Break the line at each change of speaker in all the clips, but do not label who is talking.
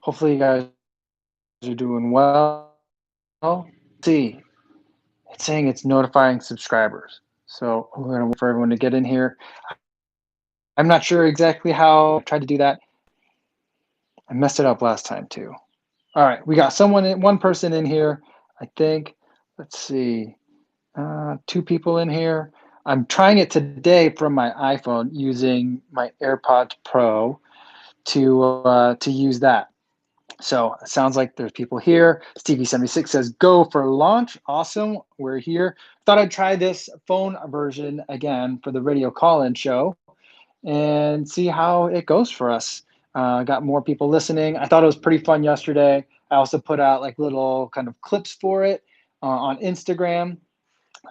Hopefully you guys are doing well. See, it's saying it's notifying subscribers. So we're going to wait for everyone to get in here. I'm not sure exactly how I tried to do that. I messed it up last time too. All right, we got one person in here, I think. Let's see, two people in here. I'm trying it today from my iPhone using my AirPods Pro to use that. So it sounds like there's people here. Stevie76 says, go for launch. Awesome. We're here. Thought I'd try this phone version again for the radio call-in show and see how it goes for us. Got more people listening. I thought it was pretty fun yesterday. I also put out like little kind of clips for it on Instagram.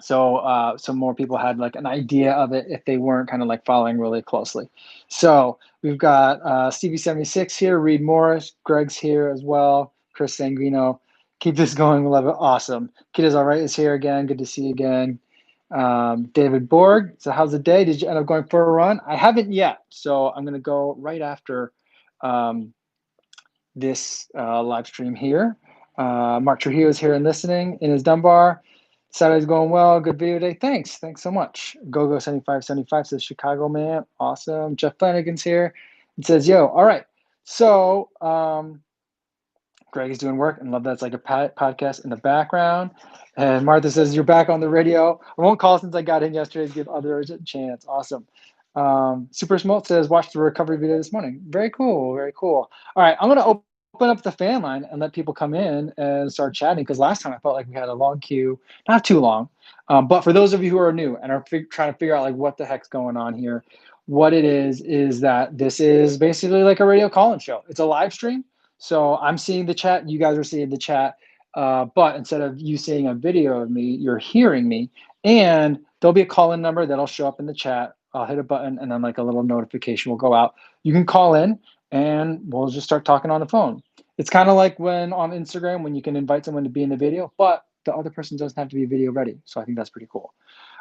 So some more people had like an idea of it if they weren't kind of like following really closely. So we've got Stevie76 here, Reed Morris, Greg's here as well, Chris Sanguino. Keep this going, love it, awesome. Kid is all right is here again, good to see you again. David Borg, so how's the day? Did you end up going for a run? I haven't yet, so I'm gonna go right after this live stream here. Mark Trujillo is here and listening in his Dunbar. Saturday's going well. Good video day. Thanks so much. GoGo7575 says Chicago man. Awesome. Jeff Flanagan's here. It says, yo, all right. So Greg is doing work and love that's like a podcast in the background. And Martha says, you're back on the radio. I won't call since I got in yesterday to give others a chance. Awesome. Super Smolt says, watch the recovery video this morning. Very cool. Very cool. All right. I'm going to open up the fan line and let people come in and start chatting because last time I felt like we had a long queue, not too long. But for those of you who are new and are trying to figure out like what the heck's going on here, what it is that this is basically like a radio call-in show. It's a live stream. So I'm seeing the chat, you guys are seeing the chat, but instead of you seeing a video of me, you're hearing me, and there'll be a call-in number that'll show up in the chat. I'll hit a button and then like a little notification will go out. You can call in and we'll just start talking on the phone. It's kind of like when on Instagram when you can invite someone to be in the video, but the other person doesn't have to be video ready. So I think that's pretty cool.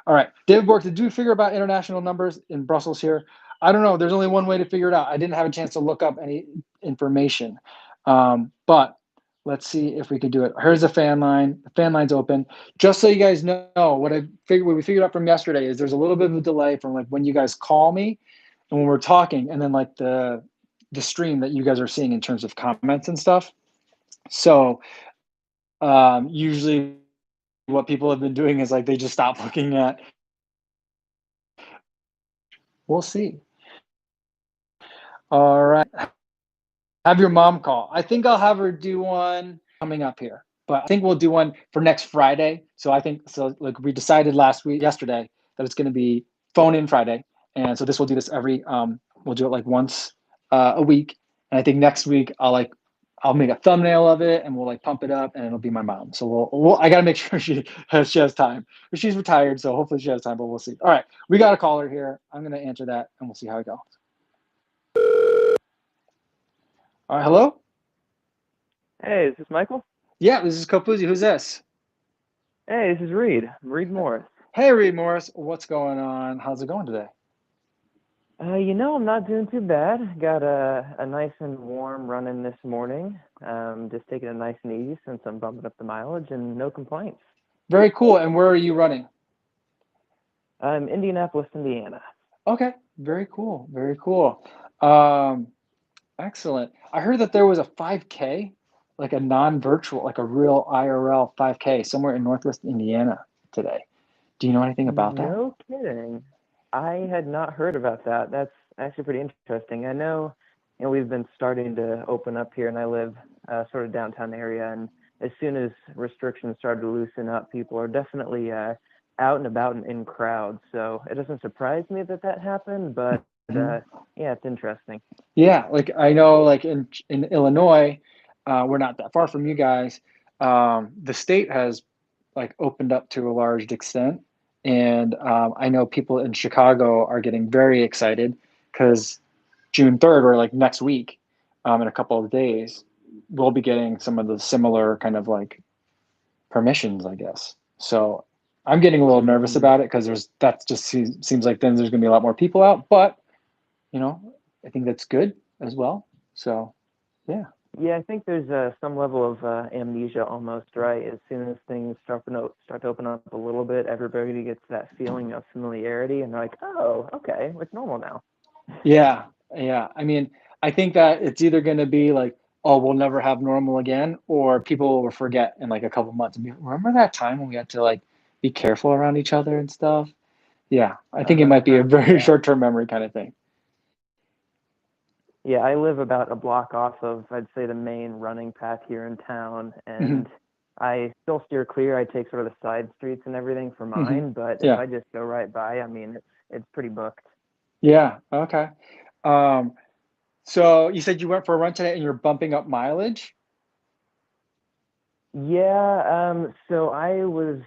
All right, David Bork, did you figure about international numbers in Brussels here? I don't know. There's only one way to figure it out. I didn't have a chance to look up any information. But let's see if we can do it. Here's the fan line. The fan line's open. Just so you guys know, what we figured out from yesterday is there's a little bit of a delay from like when you guys call me and when we're talking, and then like the stream that you guys are seeing in terms of comments and stuff. So usually what people have been doing is like they just stop looking at. We'll see. All right. Have your mom call. I think I'll have her do one coming up here, but I think we'll do one for next Friday. So I think, so like we decided yesterday, that it's going to be phone in Friday. And so we'll do this we'll do it like once a week. And I think next week I'll make a thumbnail of it and we'll like pump it up and it'll be my mom. So I got to make sure she has time. She's retired, so hopefully she has time, but we'll see. All right, we got a caller here. I'm going to answer that and we'll see how it goes. All right, hello?
Hey, is this Michael?
Yeah, this is Kofuzi. Who's this?
Hey, this is Reed Morris.
Hey, Reed Morris. What's going on? How's it going today?
I'm not doing too bad. Got a nice and warm run-in this morning. Just taking it nice and easy since I'm bumping up the mileage and no complaints.
Very cool. And where are you running?
I'm Indianapolis, Indiana.
Okay, very cool. Very cool. Excellent. I heard that there was a 5K, like a non-virtual, like a real IRL 5K somewhere in Northwest Indiana today. Do you know anything about that?
No kidding. I had not heard about that. That's actually pretty interesting. I know, we've been starting to open up here, and I live sort of downtown area, and as soon as restrictions started to loosen up, people are definitely out and about and in crowds. So it doesn't surprise me that happened, but yeah, it's interesting.
Yeah, like I know, like in Illinois, we're not that far from you guys. The state has like opened up to a large extent, and I know people in Chicago are getting very excited because June 3rd, or like next week, in a couple of days, we'll be getting some of the similar kind of like permissions, I guess. So I'm getting a little nervous about it because that just seems like then there's going to be a lot more people out, but I think that's good as well. So, yeah.
Yeah, I think there's some level of amnesia almost, right? As soon as things start to open up a little bit, everybody gets that feeling of familiarity, and they're like, "Oh, okay, it's normal now."
Yeah, yeah. I mean, I think that it's either gonna be like, "Oh, we'll never have normal again," or people will forget in, like, a couple months and be, "Remember that time when we had to, like, be careful around each other and stuff?" Yeah, I think it might be a very
Yeah,
short-term memory kinda thing.
yeah. I live about a block off of, I'd say, the main running path here in town,
Mhm,
and I still steer clear. I take sort of the side streets and everything for
mhm.
mine, but if
Yeah,
I just go right by, I mean, it's pretty booked.
yeah, okay. Um, so you said you went for a run today and you're bumping up mileage?
Yeah, so I was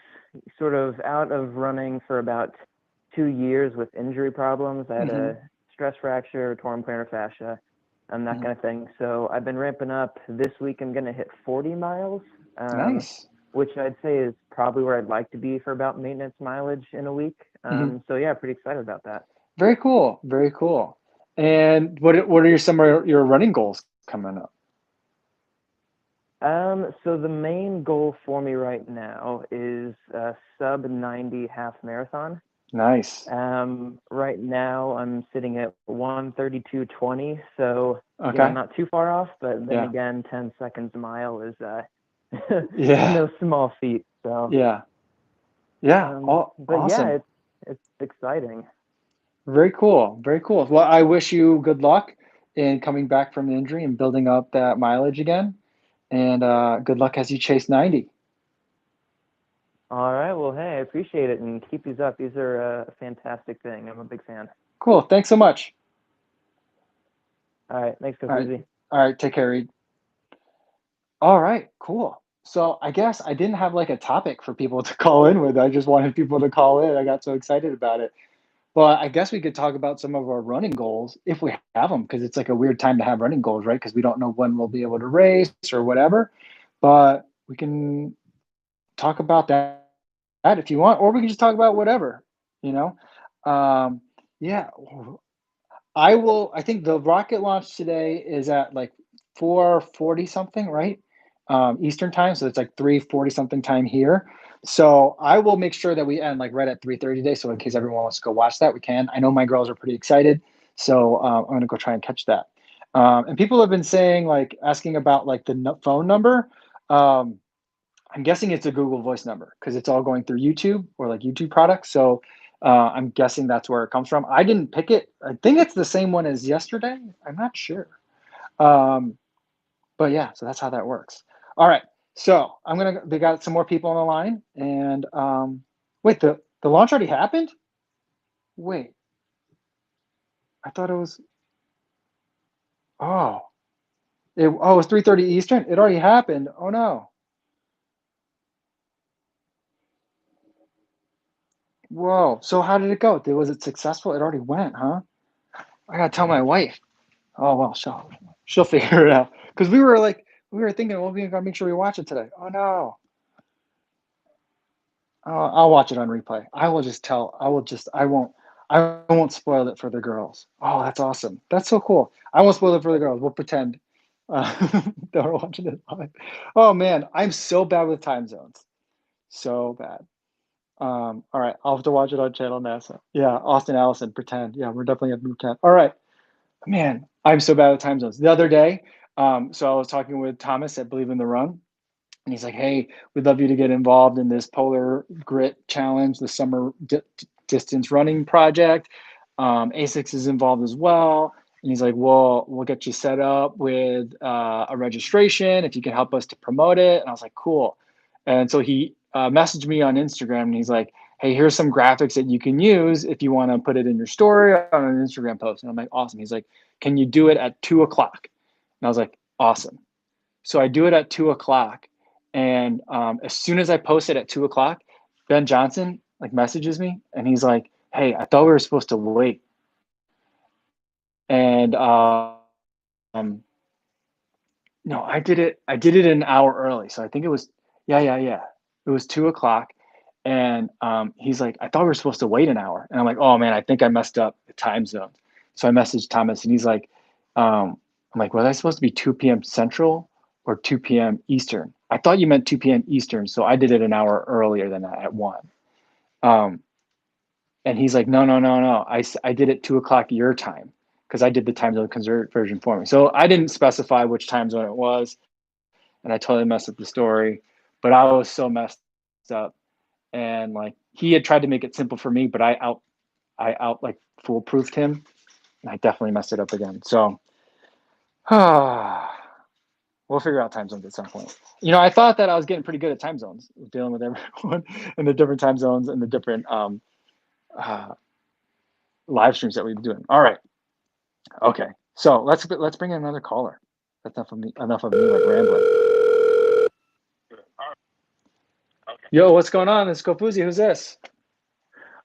sort of out of running for about 2 years with injury problems. I had a
Mhm,
stress fracture, torn plantar fascia, and that
mhm.
kind of thing. So I've been ramping up. This week I'm gonna hit 40 miles,
Nice.
which I'd say is probably where I'd like to be for about maintenance mileage in a week.
Mhm.
So yeah, pretty excited about that.
Very cool, very cool. And what are your some of your running goals coming up?
So the main goal for me right now is a sub 90 half marathon.
Nice.
Right now I'm sitting at 132.20, so
Okay.
not too far off, but then
Yeah.
again, 10 seconds a mile is
Yeah.
no small feat. So,
Yeah. Yeah.
but yeah,
Awesome.
it's exciting.
Very cool. Very cool. Well, I wish you good luck in coming back from the injury and building up that mileage again. And good luck as you chase 90.
All right, well, hey, I appreciate it and keep these up. These are a fantastic thing. I'm a big fan.
Cool. Thanks so much.
All right, thanks,
All right.
Kofuzi.
All right. Take care, Reed. All right. Cool. So I guess I didn't have like a topic for people to call in with. I just wanted people to call in. I got so excited about it. But I guess we could talk about some of our running goals if we have them, because it's like a weird time to have running goals, right? Because we don't know when we'll be able to race or whatever. But we can talk about that if you want, or we can just talk about whatever, you know? Um, yeah, I will. I think the rocket launch today is at like 4:40 something, right? Eastern time, so it's like 3:40 something time here. So I will make sure that we end like right at 3:30 today. So in case everyone wants to go watch that, we can. I know my girls are pretty excited, so I'm gonna go try and catch that. And people have been saying like asking about like the phone number. Um, I'm guessing it's a Google Voice number because it's all going through YouTube or like YouTube products. So I'm guessing that's where it comes from. I didn't pick it. I think it's the same one as yesterday. I'm not sure. Um, but yeah, so that's how that works. All right. So they got some more people on the line. And wait, the launch already happened? Wait, I thought it was, oh, it was 3:30 Eastern. It already happened. Oh no. Whoa. So how did it go? Was it successful? It already went, huh? I gotta tell my wife. Oh well, she'll figure it out. Because we were thinking, well, we gotta make sure we watch it today. Oh no, I'll watch it on replay. I will just tell. I won't spoil it for the girls. Oh, that's awesome. That's so cool. I won't spoil it for the girls. We'll pretend uh, that we're watching it live. Oh man, I'm so bad with time zones. So bad. All right, I'll have to watch it on Channel NASA. Yeah, Austin Allison, pretend. Yeah, we're definitely gonna pretend. All right. Man, I'm so bad at time zones. The other day, so I was talking with Thomas at Believe in the Run, and he's like, "Hey, we'd love you to get involved in this Polar Grit Challenge, the summer distance running project. ASICS is involved as well." And he's like, "Well, we'll get you set up with a registration if you can help us to promote it." And I was like, "Cool." And so he messaged me on Instagram, and he's like, "Hey, here's some graphics that you can use if you want to put it in your story on an Instagram post." And I'm like, "Awesome." He's like, "Can you do it at 2 o'clock?" And I was like, "Awesome." So I do it at 2 o'clock, and as soon as I post it at 2 o'clock, Ben Johnson like messages me, and he's like, "Hey, I thought we were supposed to wait." And no, I did it. I did it an hour early, so I think it was yeah, yeah, yeah. It was 2 o'clock, and he's like, "I thought we were supposed to wait an hour," and I'm like, "Oh man, I think I messed up the time zone." So I messaged Thomas, and he's like, I'm like, was I supposed to be 2 p.m. Central or 2 p.m. Eastern? I thought you meant 2 p.m. Eastern, so I did it an hour earlier than that at 1. Um, and he's like, no. I did it 2 o'clock your time because I did the time zone conversion for me. So I didn't specify which time zone it was, and I totally messed up the story. But I was so messed up, and like he had tried to make it simple for me, but I out like foolproofed him, and I definitely messed it up again. So we'll figure out time zones at some point. I thought that I was getting pretty good at time zones, dealing with everyone in the different time zones and the different uh, live streams that we've been doing. All right, okay. So let's bring in another caller. That's enough of me like rambling. Yo, what's going on? It's Kofuzi. Who's this?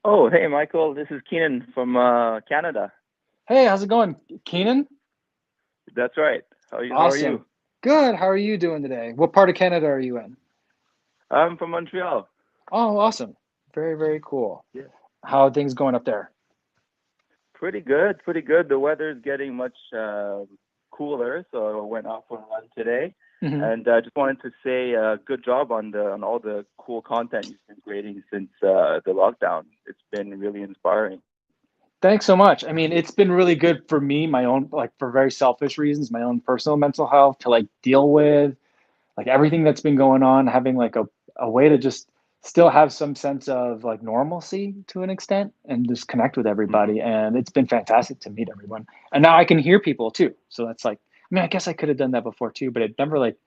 Oh, hey, Michael. This is Keenan from Canada.
Hey, how's it going, Keenan?
That's right. How are
Awesome.
you?
Good. How are you doing today? What part of Canada are you in?
I'm from Montreal.
Oh, awesome. Very, very cool.
Yeah.
How are things going up there?
Pretty good. The weather's getting much cooler, so I went off for a run today.
Mm-hmm.
And I just wanted to say good job on all the cool content you've been creating since the lockdown. It's been really inspiring.
Thanks so much. I mean, it's been really good for me, my own, like for very selfish reasons, my own personal mental health to like deal with like everything that's been going on, having like a way to just still have some sense of like normalcy to an extent and just connect with everybody.
Mm-hmm.
And it's been fantastic to meet everyone. And now I can hear people too. So that's like, I mean, I guess I could have done that before too, but it never like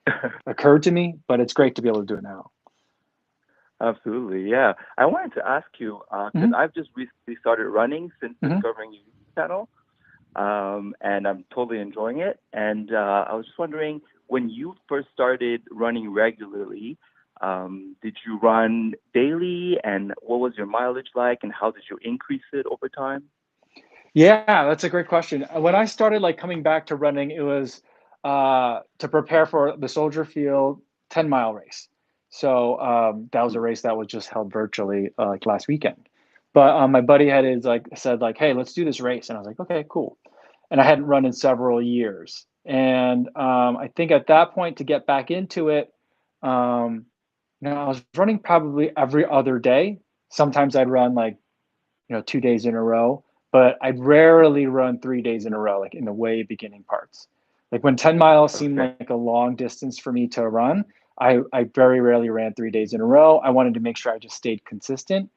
occurred to me, but it's great to be able to do it now.
Absolutely, yeah. I wanted to ask you because
Mm-hmm.
I've just recently started running since
Mm-hmm.
discovering your YouTube channel, and I'm totally enjoying it. And I was just wondering, when you first started running regularly, did you run daily, and what was your mileage like, and how did you increase it over time?
Yeah, that's a great question. When I started like coming back to running, it was to prepare for the Soldier Field 10-mile race. So that was a race that was just held virtually like last weekend. But my buddy had is like said like, hey, let's do this race, and I was like, okay, cool. And I hadn't run in several years, and I think at that point to get back into it, um, I was running probably every other day. Sometimes I'd run like 2 days in a row, but I'd rarely run 3 days in a row, like in the way beginning parts. Like when 10 miles seemed
Okay.
like a long distance for me to run, I very rarely ran 3 days in a row. I wanted to make sure I just stayed consistent.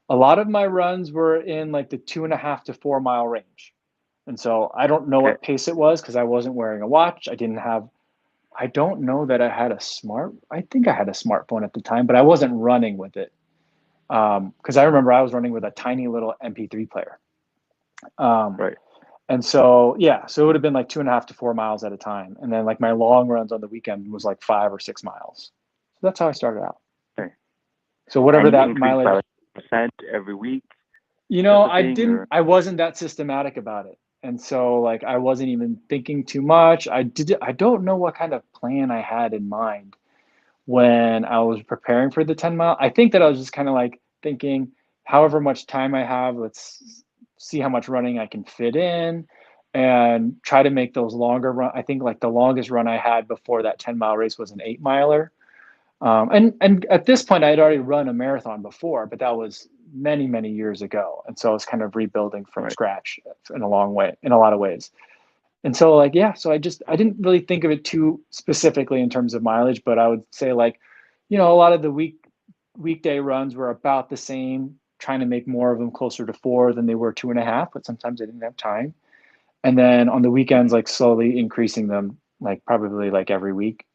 A lot of my runs were in like the 2.5 to 4 mile range. And so I don't know
Okay.
what pace it was because I wasn't wearing a watch. I don't know that I think I had a smartphone at the time, but I wasn't running with it. Because I remember I was running with a tiny little MP3 player. Um,
Right.
and so, yeah, so it would have been like 2.5 to 4 miles at a time. And then like my long runs on the weekend was like 5 or 6 miles. So that's how I started out.
Okay.
So whatever
And you
that
increase by
mileage,
like percent every week, type of thing, or
I wasn't that systematic about it. And so like, I wasn't even thinking too much. I don't know what kind of plan I had in mind when I was preparing for the 10 mile. I think that I was just kind of like thinking, however much time I have, let's see how much running I can fit in and try to make those longer run. I think like the longest run I had before that 10-mile race was an 8 miler. And at this point I had already run a marathon before, but that was many, many years ago. And so I was kind of rebuilding from
right.
scratch in a lot of ways. And so like, yeah, so I didn't really think of it too specifically in terms of mileage, but I would say like, a lot of the weekday runs were about the same, trying to make more of them closer to 4 than they were 2.5, but sometimes I didn't have time. And then on the weekends,
Mhm.
like slowly increasing them, like probably like every week.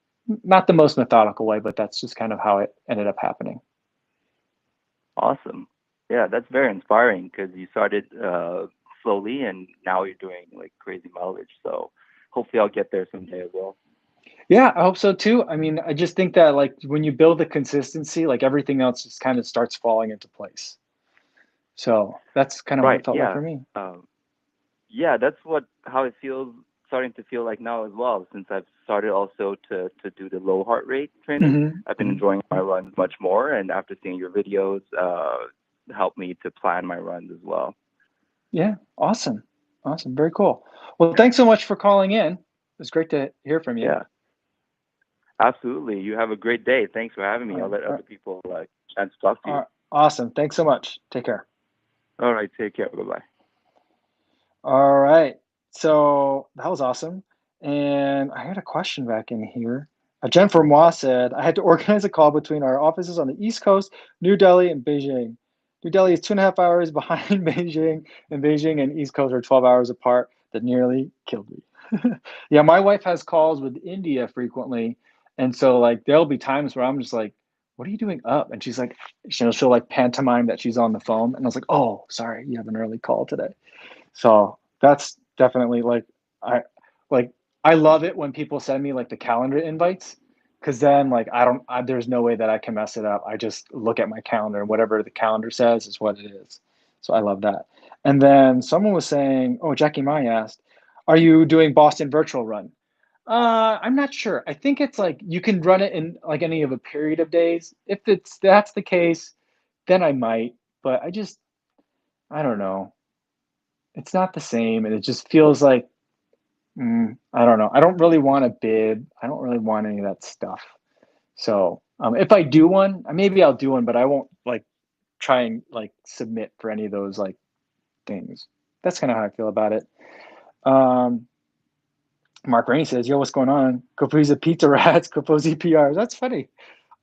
Not the most methodical way, but that's just kind of how it ended up happening.
Awesome. Yeah, that's very inspiring because you started slowly and now you're doing like crazy mileage. So hopefully I'll get there someday as well.
Yeah, I hope so too. I mean, I just think that like when you build the consistency, like everything else just kind of starts falling into place. So that's kind of what
Right.
it felt like
Yeah.
for me.
Yeah, that's how it feels, starting to feel like now as well, since I've started also to do the low heart rate training.
Hmm.
I've been enjoying my runs much more, and after seeing your videos, helped me to plan my runs as well.
Yeah, awesome. Awesome. Very cool. Well, thanks so much for calling in. was great to hear from you.
Yeah, absolutely. You have a great day. Thanks for having me. I'll let other people chance to talk to you.
Awesome. Thanks so much. Take care.
All right. Take care. Bye-bye.
All right. So that was awesome. And I had a question back in here. Jennifer Moa said, I had to organize a call between our offices on the East Coast, New Delhi, and Beijing. New Delhi is 2.5 hours behind Beijing, and Beijing and East Coast are 12 hours apart. That nearly killed me. Yeah, my wife has calls with India frequently. And so, like, there'll be times where I'm just like, what are you doing up? And she's like, she'll like pantomime that she's on the phone. And I was like, oh, sorry, you have an early call today. So that's definitely I like I love it when people send me like the calendar invites, because then like there's no way that I can mess it up. I just look at my calendar and whatever the calendar says is what it is. So I love that. And then someone was saying, oh, Jackie Mai asked, are you doing Boston Virtual Run? I'm not sure. I think it's like you can run it in like any of a period of days. If that's the case, then I might, but I don't know. It's not the same, and it just feels like I don't know. I don't really want a bib. I don't really want any of that stuff. So if I do one, maybe I'll do one, but I won't like try and like submit for any of those like things. That's kind of how I feel about it. Mark Rainey says, "Yo, what's going on? Kofuzi Pizza Rats, Kofuzi PRs." That's funny.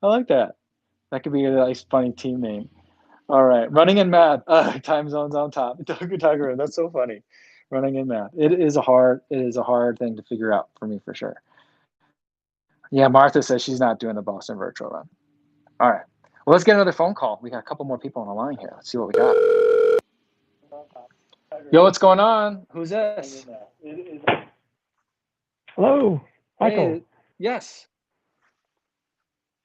I like that. That could be a nice, funny team name. All right, running in math. Time zones on top. Tiger, that's so funny. Running in math. It is a hard thing to figure out for me for sure. Yeah, Martha says she's not doing the Boston Virtual Run. All right. Well, let's get another phone call. We got a couple more people on the line here. Let's see what we got. Yo, what's going on? Who's this?
Hello, Michael.
Hey, yes.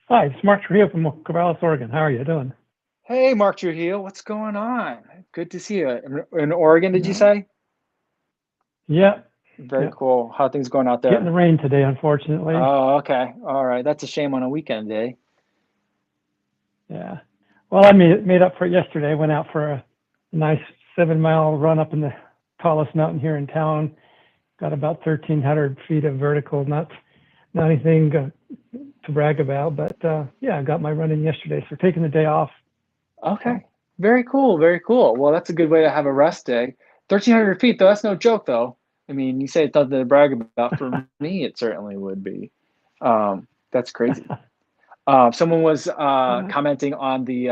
Hi, it's Mark Trujillo from Corvallis, Oregon. How are you doing?
Hey, Mark Trujillo. What's going on? Good to see you. In Oregon, did you say?
Yeah.
Very cool. How are things going out there?
Getting the rain today, unfortunately.
Oh, okay. All right. That's a shame on a weekend day.
Yeah. Well, I made up for it yesterday. Went out for a nice 7-mile run up in the tallest mountain here in town. Got about 1,300 feet of vertical. Not anything to brag about, but yeah, I got my run in yesterday. So taking the day off.
Okay. Very cool. Very cool. Well, that's a good way to have a rest day. 1,300 feet, though. That's no joke, though. I mean, you say it's nothing to brag about. For me, it certainly would be. That's crazy. Someone was commenting on the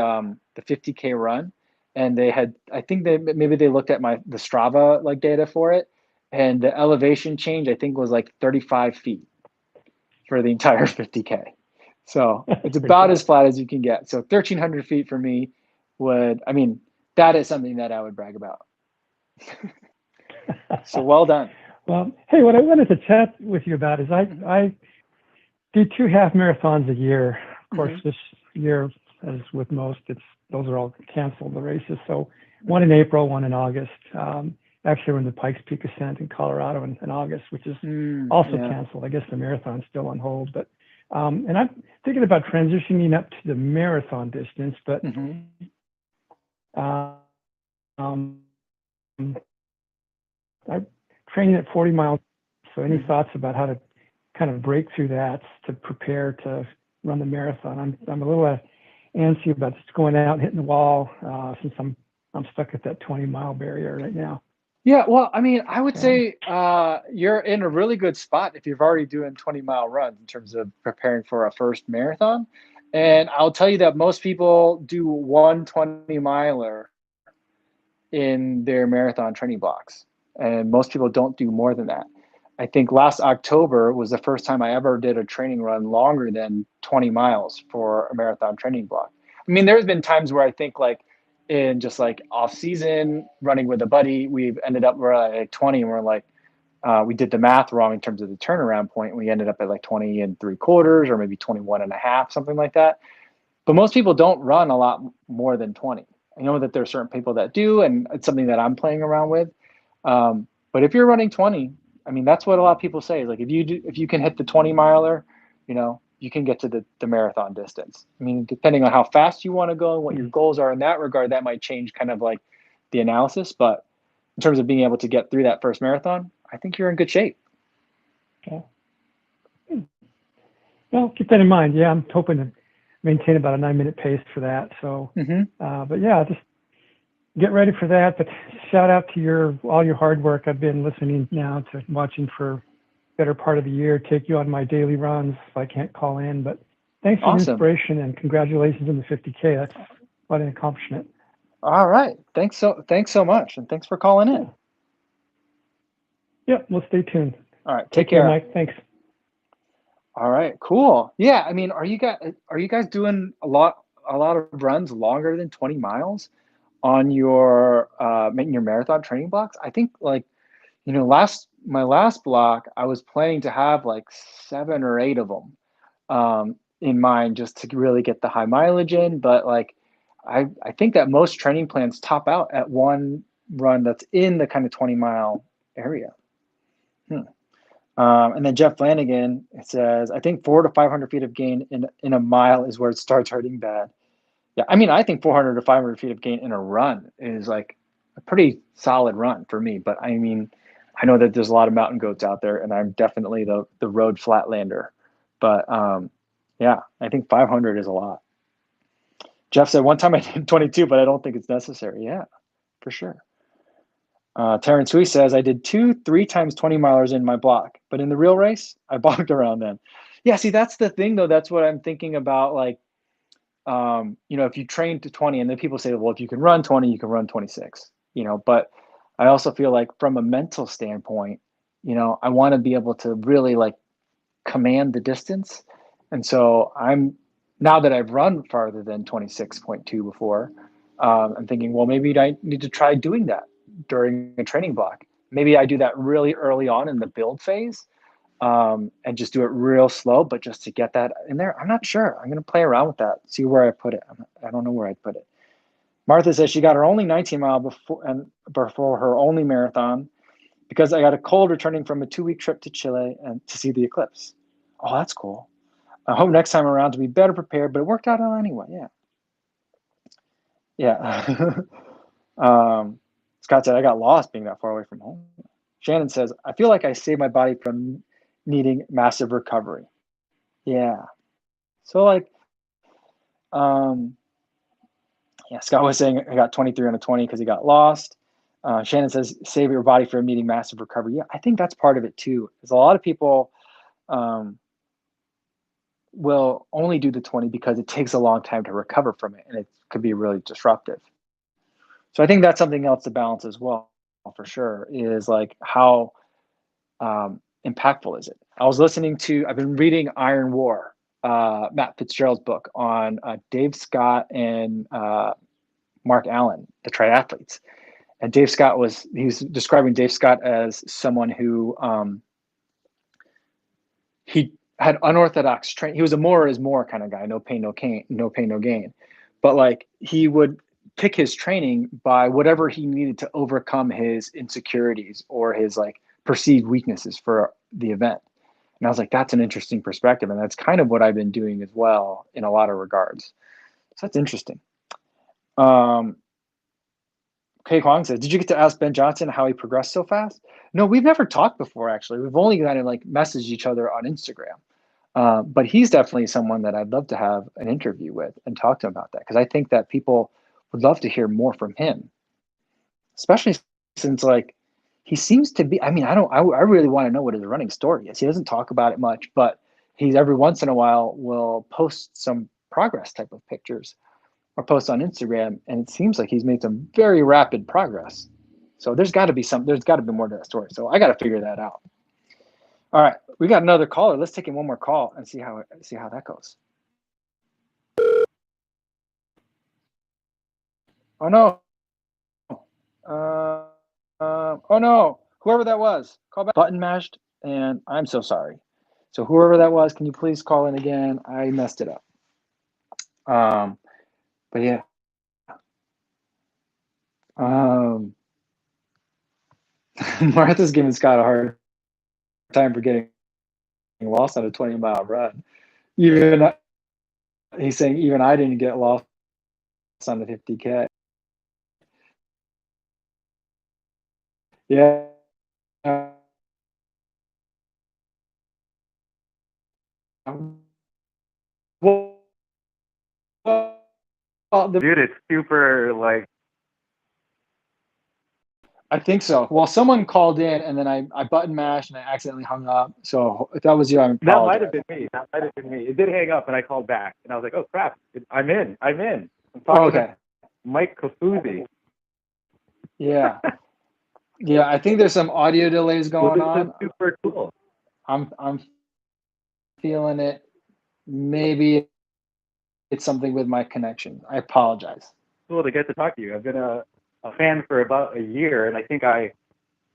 50K run, and I think maybe they looked at the Strava like data for it, and the elevation change I think was like 35 feet for the entire 50K. So it's about as flat as you can get. So 1,300 feet for me that is something that I would brag about. So well done.
Well, hey, what I wanted to chat with you about is I do 2 half marathons a year. Of course, this year, as with most, those are all canceled, the races. So one in April, one in August. Actually, we're in the Pikes Peak Ascent in Colorado in August, which is also canceled. I guess the marathon's still on hold. But and I'm thinking about transitioning up to the marathon distance, but I'm training at 40 miles. So any thoughts about how to kind of break through that to prepare to run the marathon? I'm a little antsy about just going out and hitting the wall since I'm stuck at that 20-mile barrier right now.
Yeah, well, I mean, I would say you're in a really good spot if you've already doing 20-mile runs in terms of preparing for a first marathon. And I'll tell you that most people do 1 20-miler in their marathon training blocks. And most people don't do more than that. I think last October was the first time I ever did a training run longer than 20 miles for a marathon training block. I mean, there's been times where I think like in just like off season running with a buddy, we've ended up we're at like 20 and we're like, we did the math wrong in terms of the turnaround point. We ended up at like 20 3/4 or maybe 21 and a half, something like that. But most people don't run a lot more than 20. I know that there are certain people that do, and it's something that I'm playing around with. But if you're running 20, I mean, that's what a lot of people say. Like if you can hit the 20-miler, you can get to the marathon distance. I mean, depending on how fast you want to go and what your goals are in that regard, that might change kind of like the analysis. But in terms of being able to get through that first marathon, I think you're in good shape.
Yeah. Well, keep that in mind. Yeah, I'm hoping to maintain about a 9-minute pace for that. So, but yeah, just get ready for that. But shout out to all your hard work. I've been listening now to watching for better part of the year. Take you on my daily runs if I can't call in. But thanks for the inspiration and congratulations on the 50K. That's quite an accomplishment.
All right. Thanks so much, and thanks for calling in.
Yeah, we'll stay tuned.
All right. Take care,
Mike. Thanks.
All right. Cool. Yeah. I mean, are you guys doing a lot of runs longer than 20 miles on your making your marathon training blocks? I think my last block, I was planning to have like 7 or 8 of them in mind just to really get the high mileage in. But like, I think that most training plans top out at one run that's in the kind of 20-mile area. And then Jeff Flanagan, it says, I think 400 to 500 feet of gain in a mile is where it starts hurting bad. Yeah, I mean, I think 400 to 500 feet of gain in a run is like a pretty solid run for me. But I mean, I know that there's a lot of mountain goats out there, and I'm definitely the road flatlander. But yeah, I think 500 is a lot. Jeff said, one time I did 22, but I don't think it's necessary. Yeah, for sure. Terrence Hui says, I did 2-3 times 20 milers in my block, but in the real race, I bogged around then. Yeah, see, that's the thing, though. That's what I'm thinking about. Like, if you train to 20, and then people say, well, if you can run 20, you can run 26, but I also feel like from a mental standpoint, I want to be able to really like command the distance. And so now that I've run farther than 26.2 before, I'm thinking, well, maybe I need to try doing that during a training block. Maybe I do that really early on in the build phase, and just do it real slow, but just to get that in there. I'm not sure. I'm going to play around with that, see where I put it. I don't know where I'd put it. Martha says she got her only 19-mile before her only marathon because I got a cold returning from a 2-week trip to Chile and to see the eclipse. Oh, that's cool. I hope next time around to be better prepared, but it worked out anyway. Yeah. Scott said, I got lost being that far away from home. Shannon says, I feel like I saved my body from needing massive recovery. Yeah. So like, Scott was saying I got 23 on a 20 because he got lost. Shannon says, save your body from needing massive recovery. Yeah, I think that's part of it too. Because a lot of people will only do the 20 because it takes a long time to recover from it, and it could be really disruptive. So I think that's something else to balance as well, for sure, is like how impactful is it? I've been reading Iron War, Matt Fitzgerald's book on Dave Scott and Mark Allen, the triathletes. And he's describing Dave Scott as someone who he had unorthodox training. He was a more is more kind of guy, no pain, no gain, no gain. But like he would pick his training by whatever he needed to overcome his insecurities or his like perceived weaknesses for the event. And I was like, that's an interesting perspective. And that's kind of what I've been doing as well in a lot of regards. So that's interesting. Kay Kwong says, did you get to ask Ben Johnson how he progressed so fast? No, we've never talked before, actually. We've only kind of like messaged each other on Instagram. But he's definitely someone that I'd love to have an interview with and talk to him about that, because I think that people would love to hear more from him, especially since like he seems to be, I really want to know what his running story is. He doesn't talk about it much, but he's every once in a while will post some progress type of pictures or post on Instagram, and it seems like he's made some very rapid progress. So there's got to be more to that story. So I got to figure that out. All right, we got another caller. Let's take in one more call and see how that goes. Oh no! Oh no! Whoever that was, call back. Button mashed, and I'm so sorry. So whoever that was, can you please call in again? I messed it up. But yeah. Martha's giving Scott a hard time for getting lost on a 20-mile run. He's saying even I didn't get lost on the 50K. Yeah. Well,
Dude, it's super like.
I think so. Well, someone called in and then I button mashed and I accidentally hung up. So if that was you, I
That
apologize.
might have been me. That might have been me. It did hang up, and I called back, and I was like, "Oh crap! I'm in. I'm in." I'm
Oh,
talking
okay.
to Mike Kofuzi.
Yeah. Yeah. I think there's some audio delays going
Well, this
on.
is super cool.
I'm feeling it. Maybe it's something with my connection. I apologize.
Cool to get to talk to you. I've been a fan for about a year, and I think I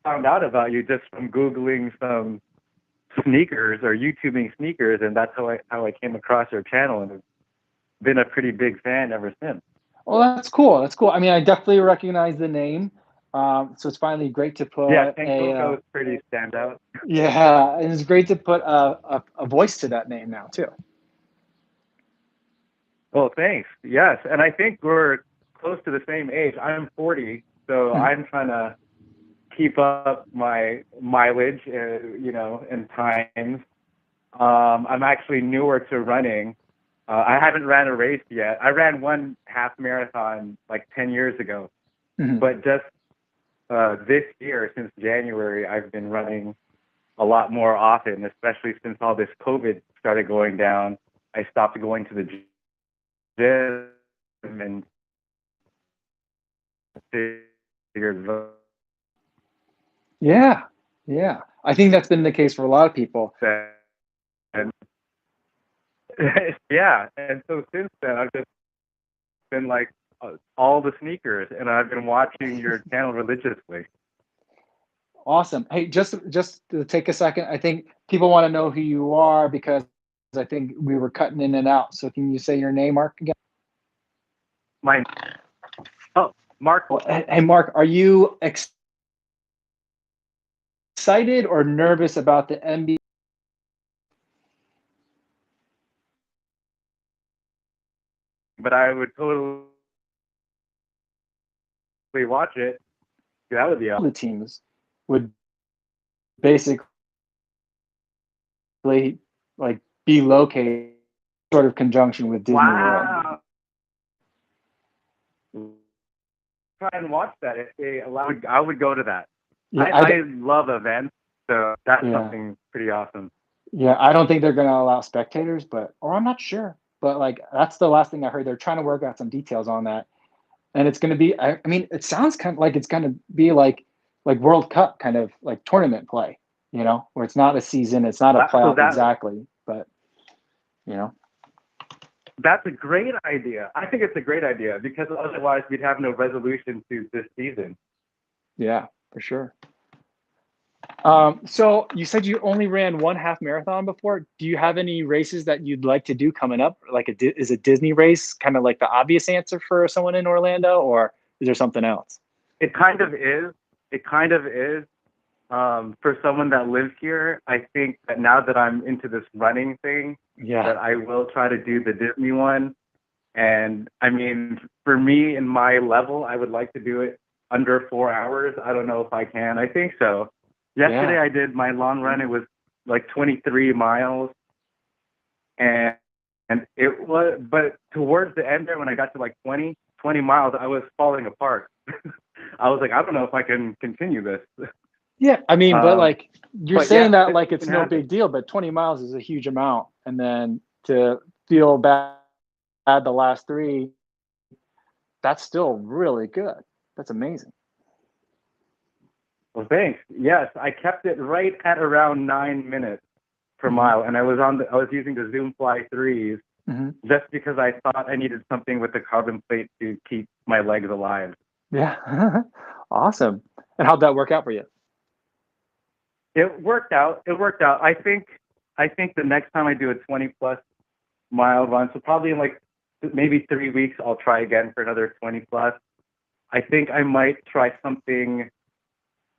found out about you just from Googling some sneakers or YouTubing sneakers, and that's how I came across your channel, and have been a pretty big fan ever since.
Well, that's cool. That's cool. I mean, I definitely recognize the name. So it's finally great to put
Yeah, Tango's pretty standout.
Yeah, and it's great to put a voice to that name now too.
Well, thanks. Yes, and I think we're close to the same age. I'm 40, so I'm trying to keep up my mileage, and times. I'm actually newer to running. I haven't ran a race yet. I ran one half marathon like 10 years ago, but just this year, since January, I've been running a lot more often, especially since all this COVID started going down. I stopped going to the gym and figured
Yeah. I think that's been the case for a lot of people.
and yeah, and so since then I've just been like all the sneakers, and I've been watching your channel religiously.
Awesome. Hey, just to take a second, I think people want to know who you are because I think we were cutting in and out. So can you say your name, Mark, again?
Mark.
Well, hey, Mark, are you excited or nervous about the NBA?
But I would totally watch it. That would be awesome.
The teams would basically like be located sort of conjunction with Disney World.
Try and watch that if they allow. I would go to that.
Yeah,
I love events, so that's something pretty awesome.
Yeah, I don't think they're going to allow spectators, or I'm not sure, but like that's the last thing I heard. They're trying to work out some details on that, and it's going to be. I mean, it sounds kind of like it's going to be like World Cup kind of like tournament play, where it's not a season, it's not a playoff exactly, but
That's a great idea. I think it's a great idea because otherwise we'd have no resolution to this season.
Yeah, for sure. So you said you only ran one half marathon before. Do you have any races that you'd like to do coming up? Like is a Disney race kind of like the obvious answer for someone in Orlando, or is there something else?
It kind of is. For someone that lives here, I think that now that I'm into this running thing, that I will try to do the Disney one. And I mean, for me in my level, I would like to do it under 4 hours. I don't know if I can. I think so. Yesterday I did my long run. It was like 23 miles. And it was, but towards the end there, when I got to like 20 miles, I was falling apart. I was like, I don't know if I can continue this.
Yeah, I mean, but like you're saying that like it's no big deal, but 20 miles is a huge amount. And then to feel bad the last 3, that's still really good. That's amazing.
Well, thanks. Yes, I kept it right at around 9 minutes per mile, and I was using the Zoom Fly 3s just because I thought I needed something with the carbon plate to keep my legs alive.
Yeah, awesome. And how'd that work out for you?
It worked out. I think the next time I do a 20+ mile run, so probably in like maybe 3 weeks, I'll try again for another 20+. I think I might try something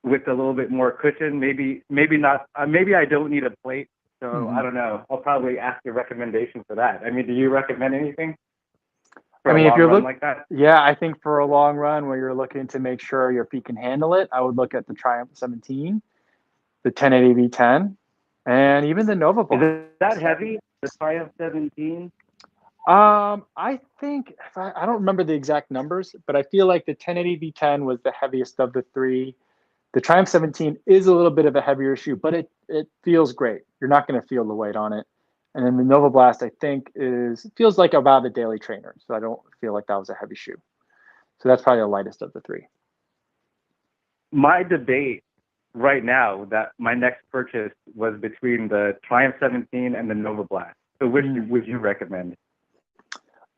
with a little bit more cushion. Maybe not. Maybe I don't need a plate. So I don't know. I'll probably ask your recommendation for that. I mean, do you recommend anything for a long run like that?
Yeah, I think for a long run where you're looking to make sure your feet can handle it, I would look at the Triumph 17, the 1080 V10, and even the Nova Blast.
Is that heavy? the Triumph 17?
I think I don't remember the exact numbers, but I feel like the 1080 V10 was the heaviest of the three. The Triumph 17 is a little bit of a heavier shoe, but it feels great. You're not going to feel the weight on it. And then the Nova Blast, I think, feels like about a daily trainer. So I don't feel like that was a heavy shoe. So that's probably the lightest of the three.
My debate right now, that my next purchase was between the Triumph 17 and the Nova Blast. So which would you recommend?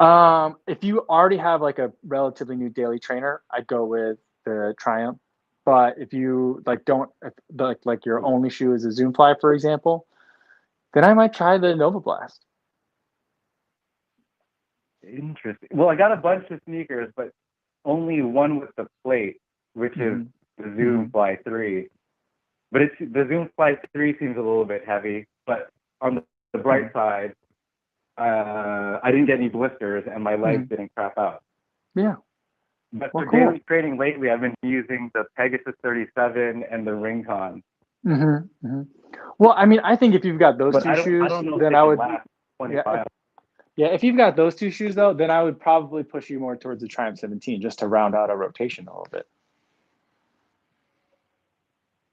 If you already have like a relatively new daily trainer, I'd go with the Triumph. But if you like your only shoe is a Zoom Fly, for example, then I might try the Nova Blast.
Interesting. Well, I got a bunch of sneakers, but only one with the plate, which is the Zoom Fly 3. But the Zoom Fly 3 seems a little bit heavy. But on the bright side, I didn't get any blisters and my legs didn't crap out.
Yeah.
But for daily training lately, I've been using the Pegasus 37 and the Rincon.
Well, I mean, I think if you've got those two shoes,
I don't know
then
if
I
they
would.
can last 25.
Yeah, if you've got those two shoes though, then I would probably push you more towards the Triumph 17 just to round out a rotation a little bit.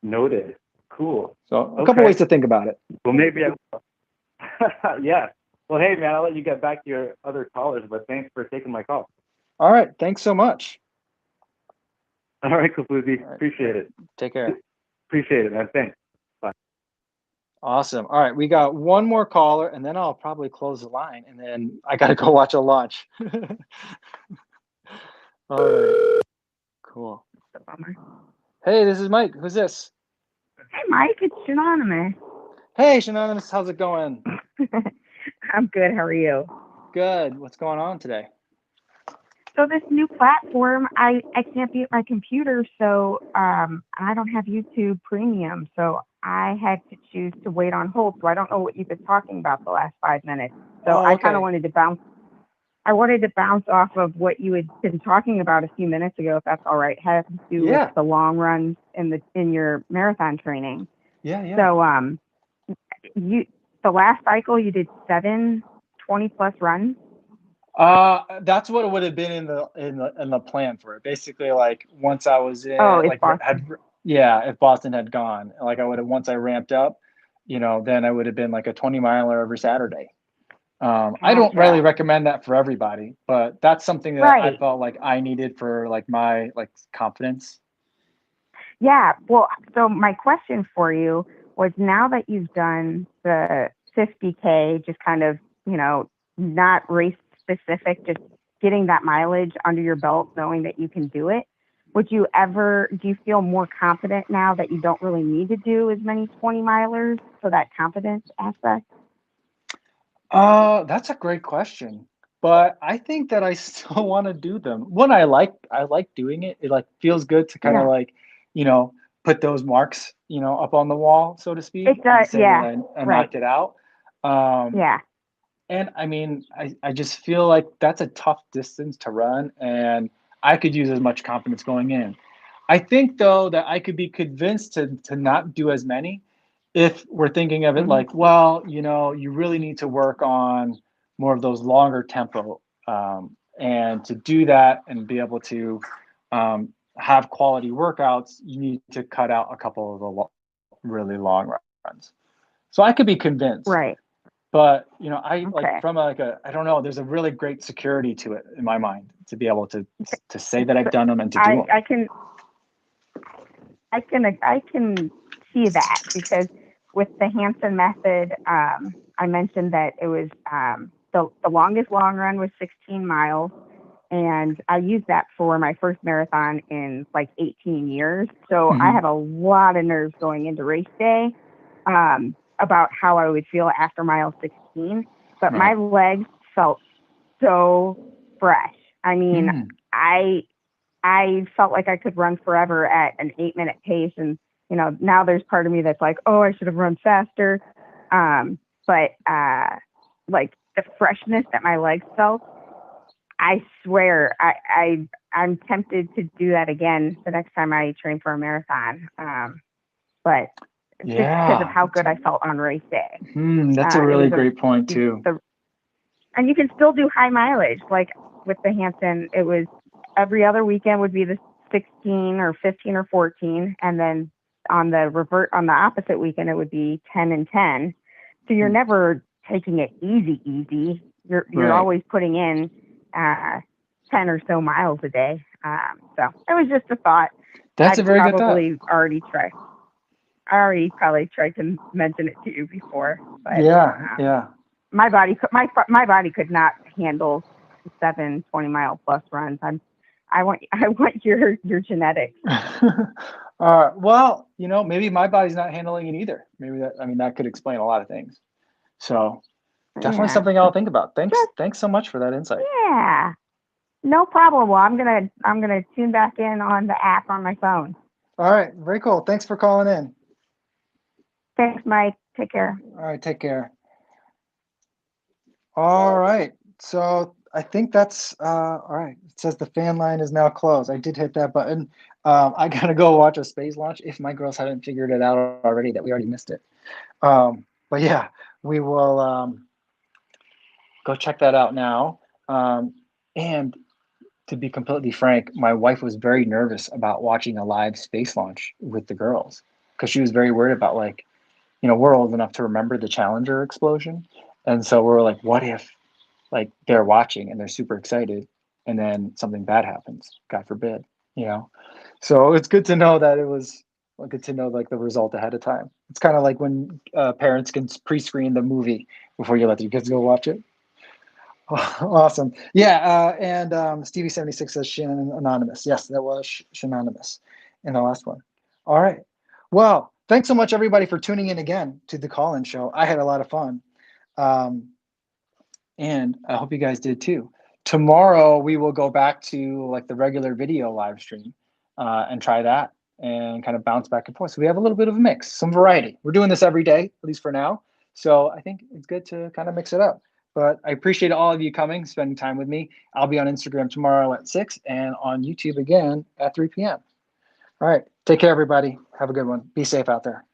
Noted. Cool.
So a couple ways to think about it.
Well, maybe I will. Yeah. Well, hey, man, I'll let you get back to your other callers, but thanks for taking my call.
All right. Thanks so much.
All right, Kofuzi. Right. Appreciate it.
Take care.
Appreciate it, man. Thanks. Bye.
Awesome. All right. We got one more caller, and then I'll probably close the line, and then I got to go watch a launch. All right. Cool. Hey, this is Mike. Who's this?
Hey, Mike. It's Shanonymous.
Hey, Shanonymous. How's it going?
I'm good. How are you?
Good. What's going on today?
So this new platform, I can't be at my computer, so I don't have YouTube Premium, so I had to choose to wait on hold. So I don't know what you've been talking about the last 5 minutes. So I kind of wanted to bounce. I wanted to bounce off of what you had been talking about a few minutes ago, if that's all right. It has to do with the long runs in your marathon training.
Yeah.
So the last cycle you did 7 20+ runs.
That's what it would have been in the plan for it. Basically, like once I was in, if Boston had gone, like I would have, once I ramped up, then I would have been like a 20 miler every Saturday. I don't really recommend that for everybody, but that's something that I felt like I needed for like my confidence.
Yeah. Well, so my question for you was, now that you've done the 50K, just kind of, not race specific, just getting that mileage under your belt, knowing that you can do it, do you feel more confident now that you don't really need to do as many 20 milers for that confidence aspect?
That's a great question, but I think that I still want to do them. One, I like doing it. It like feels good to kind of put those marks, up on the wall, so to speak.
It does,
that I knocked it out. And I mean, I just feel like that's a tough distance to run, and I could use as much confidence going in. I think though that I could be convinced to not do as many if we're thinking of it like, well, you really need to work on more of those longer tempo. And to do that and be able to have quality workouts, you need to cut out a couple of the really long runs. So I could be convinced.
Right.
But, from I don't know, there's a really great security to it in my mind to be able to say that I've done them and to do them.
I can see that, because with the Hansen method, I mentioned that it was the longest long run was 16 miles, and I used that for my first marathon in like 18 years. So I had a lot of nerves going into race day about how I would feel after mile 16, but my legs felt so fresh. I mean, I felt like I could run forever at an 8-minute pace. And, now there's part of me that's like, oh, I should have run faster. But like the freshness that my legs felt, I swear I'm tempted to do that again the next time I train for a marathon. But just because of how good I felt on race day.
That's a really great point too.
And you can still do high mileage. Like with the Hanson, it was every other weekend would be the 16 or 15 or 14. And then on the opposite weekend, it would be 10 and 10. So you're never taking it easy. You're always putting in 10 or so miles a day. So it was just a thought.
That's a very good thought.
I already probably tried to mention it to you before, but
yeah.
My body could not handle 7 20-mile plus runs. I want your genetics.
Well, maybe my body's not handling it either. Maybe that could explain a lot of things. So definitely something I'll think about. Thanks so much for that insight.
Yeah, no problem. Well, I'm gonna tune back in on the app on my phone.
All right, very cool. Thanks for calling in.
Thanks, Mike. Take care.
All right, take care. All right, so I think that's all right. It says the fan line is now closed. I did hit that button. I gotta go watch a space launch if my girls haven't figured it out already that we already missed it. But yeah, we will go check that out now. And to be completely frank, my wife was very nervous about watching a live space launch with the girls because she was very worried about we're old enough to remember the Challenger explosion. And so we're like, what if they're watching and they're super excited and then something bad happens, God forbid, So it's good to know that it was good to know the result ahead of time. It's kind of like when parents can pre-screen the movie before you let your kids go watch it. Awesome. Yeah. And Stevie76 says Shannon Anonymous. Yes, that was Shanonymous in the last one. All right. Well, thanks so much, everybody, for tuning in again to the call-in show. I had a lot of fun. And I hope you guys did too. Tomorrow, we will go back to the regular video live stream and try that and kind of bounce back and forth. So we have a little bit of a mix, some variety. We're doing this every day, at least for now. So I think it's good to kind of mix it up. But I appreciate all of you coming, spending time with me. I'll be on Instagram tomorrow at 6 and on YouTube again at 3 p.m. All right. Take care, everybody. Have a good one. Be safe out there.